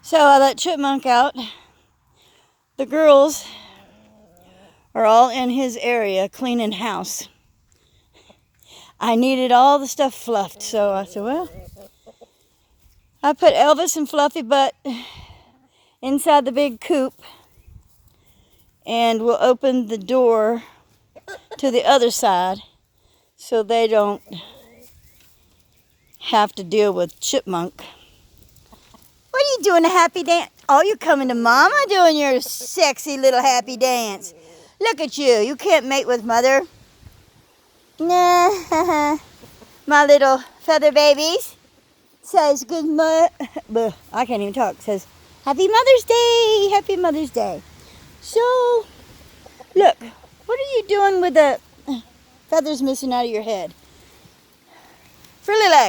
So I let Chipmunk out. The girls are all in his area cleaning house. I needed all the stuff fluffed, so I said, well, I put Elvis and Fluffy Butt inside the big coop, and we'll open the door to the other side so they don't have to deal with Chipmunk. What are you doing, a happy dance? Oh, you're coming to Mama doing your sexy little happy dance. Look at you. You can't mate with Mother. Nah, my little feather babies. Says good I can't even talk. Says Happy Mother's Day. Happy Mother's Day. So, look. What are you doing with the feathers missing out of your head? Frilly leg.